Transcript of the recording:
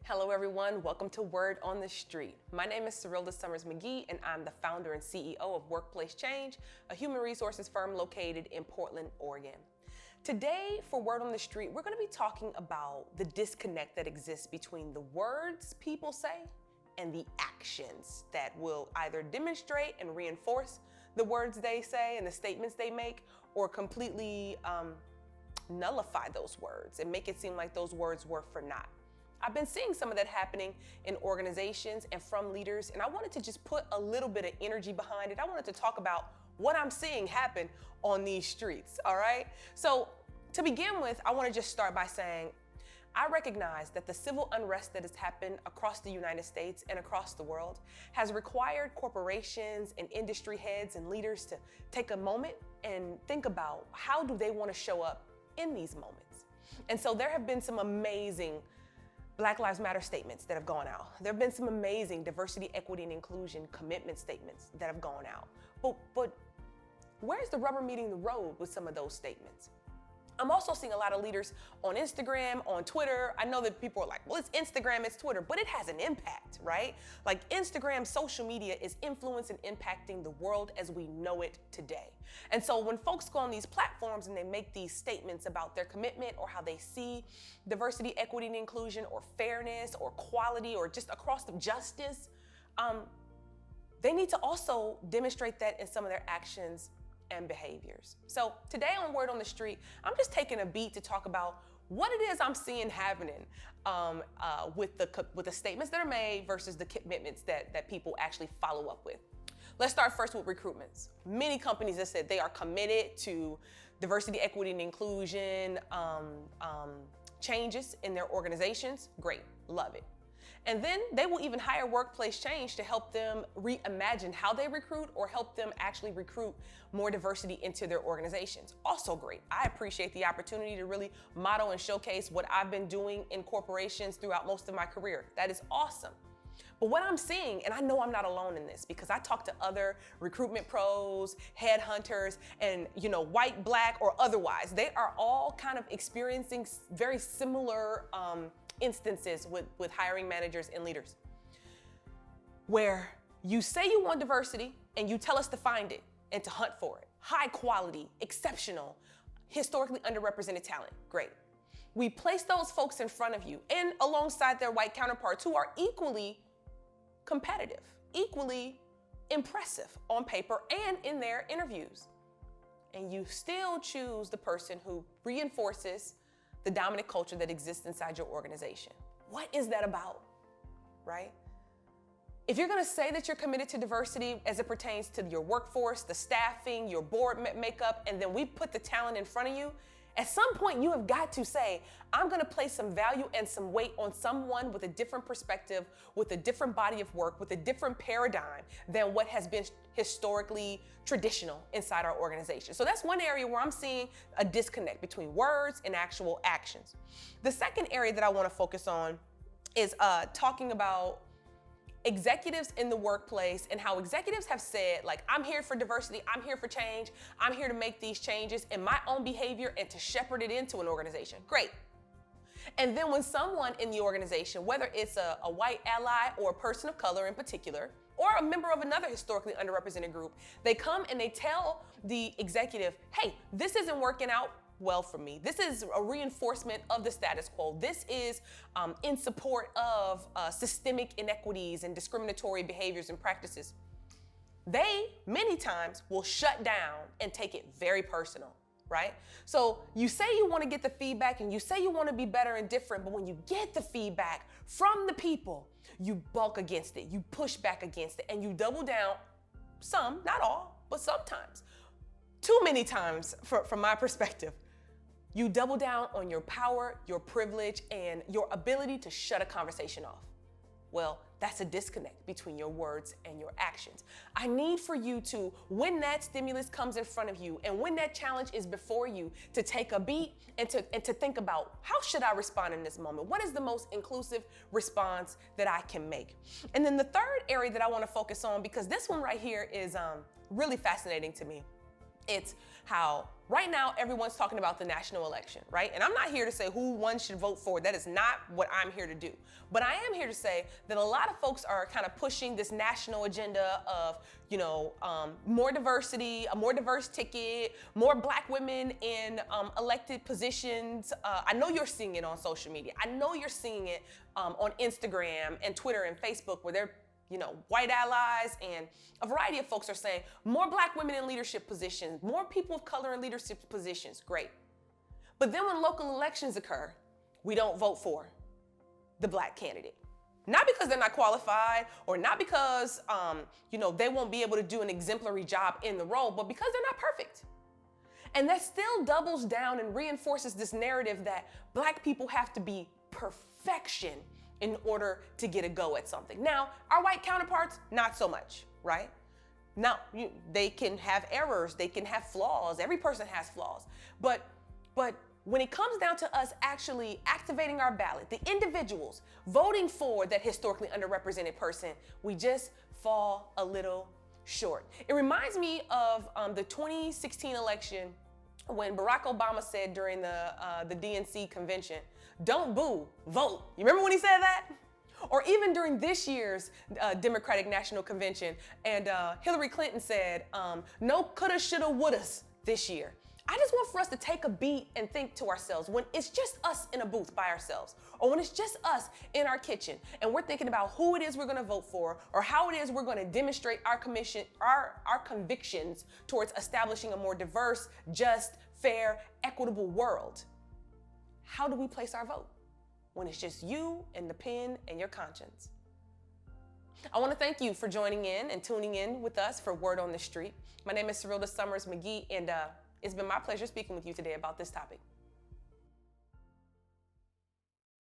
Hello everyone, welcome to Word on the Street. My name is Serilda Summers McGee and I'm the founder and CEO of Workplace Change, a human resources firm located in Portland, Oregon. Today for Word on the Street, we're going to be talking about the disconnect that exists between the words people say and the actions that will either demonstrate and reinforce the words they say and the statements they make, or completely nullify those words and make it seem like those words were for naught. I've been seeing some of that happening in organizations and from leaders, and I wanted to just put a little bit of energy behind it. I wanted to talk about what I'm seeing happen on these streets, all right? So to begin with, I want to just start by saying, I recognize that the civil unrest that has happened across the United States and across the world has required corporations and industry heads and leaders to take a moment and think about how do they want to show up in these moments. And so there have been some amazing Black Lives Matter statements that have gone out. There have been some amazing diversity, equity, and inclusion commitment statements that have gone out. But where's the rubber meeting the road with some of those statements? I'm also seeing a lot of leaders on Instagram, on Twitter. I know that people are like, well, it's Instagram, it's Twitter, but it has an impact, right? Like Instagram, social media is influencing and impacting the world as we know it today. And so when folks go on these platforms and they make these statements about their commitment or how they see diversity, equity, and inclusion, or fairness, or quality, or just across the justice, they need to also demonstrate that in some of their actions and behaviors. So today on Word on the Street, I'm just taking a beat to talk about what it is I'm seeing happening with the statements that are made versus the commitments that people actually follow up with. Let's start first with recruitments. Many companies have said they are committed to diversity, equity, and inclusion changes in their organizations. Great, love it. And then they will even hire Workplace Change to help them reimagine how they recruit or help them actually recruit more diversity into their organizations. Also great. I appreciate the opportunity to really model and showcase what I've been doing in corporations throughout most of my career. That is awesome. But what I'm seeing, and I know I'm not alone in this because I talk to other recruitment pros, headhunters, and white, black, or otherwise, they are all kind of experiencing very similar instances with hiring managers and leaders, where you say you want diversity and you tell us to find it and to hunt for it. High quality, exceptional, historically underrepresented talent, great. We place those folks in front of you and alongside their white counterparts who are equally competitive, equally impressive on paper and in their interviews. And you still choose the person who reinforces the dominant culture that exists inside your organization. What is that about, right? If you're gonna say that you're committed to diversity as it pertains to your workforce, the staffing, your board makeup, and then we put the talent in front of you, at some point you have got to say, I'm gonna place some value and some weight on someone with a different perspective, with a different body of work, with a different paradigm than what has been historically traditional inside our organization. So that's one area where I'm seeing a disconnect between words and actual actions. The second area that I wanna focus on is talking about executives in the workplace and how executives have said, like, I'm here for diversity, I'm here for change, I'm here to make these changes in my own behavior and to shepherd it into an organization. Great. And then when someone in the organization, whether it's a white ally or a person of color in particular, or a member of another historically underrepresented group, they come and they tell the executive, hey, this isn't working out well for me. This is a reinforcement of the status quo. This is in support of systemic inequities and discriminatory behaviors and practices. They, many times, will shut down and take it very personal, right? So you say you want to get the feedback and you say you want to be better and different, but when you get the feedback from the people, you bulk against it, you push back against it, and you double down, some, not all, but sometimes. Too many times, from my perspective, you double down on your power, your privilege, and your ability to shut a conversation off. Well, that's a disconnect between your words and your actions. I need for you to, when that stimulus comes in front of you and when that challenge is before you, to take a beat and to think about, how should I respond in this moment? What is the most inclusive response that I can make? And then the third area that I want to focus on, because this one right here is really fascinating to me, It's how right now everyone's talking about the national election, right? And I'm not here to say who one should vote for. That is not what I'm here to do. But I am here to say that a lot of folks are kind of pushing this national agenda of, more diversity, a more diverse ticket, more Black women in elected positions. I know you're seeing it on social media. I know you're seeing it on Instagram and Twitter and Facebook, where they're white allies and a variety of folks are saying more Black women in leadership positions, more people of color in leadership positions. Great. But then when local elections occur, we don't vote for the Black candidate. Not because they're not qualified or not because, they won't be able to do an exemplary job in the role, but because they're not perfect. And that still doubles down and reinforces this narrative that Black people have to be perfection in order to get a go at something. Now, our white counterparts, not so much, right? Now, they can have errors, they can have flaws. Every person has flaws. But when it comes down to us actually activating our ballot, the individuals voting for that historically underrepresented person, we just fall a little short. It reminds me of the 2016 election when Barack Obama said during the DNC convention, "Don't boo, vote." You remember when he said that? Or even during this year's Democratic National Convention, and Hillary Clinton said, "No coulda, shoulda, wouldas" this year. I just want for us to take a beat and think to ourselves, when it's just us in a booth by ourselves, or when it's just us in our kitchen, and we're thinking about who it is we're gonna vote for, or how it is we're gonna demonstrate our convictions towards establishing a more diverse, just, fair, equitable world. How do we place our vote when it's just you and the pen and your conscience? I want to thank you for joining in and tuning in with us for Word on the Street. My name is Serilda Summers McGee, and it's been my pleasure speaking with you today about this topic.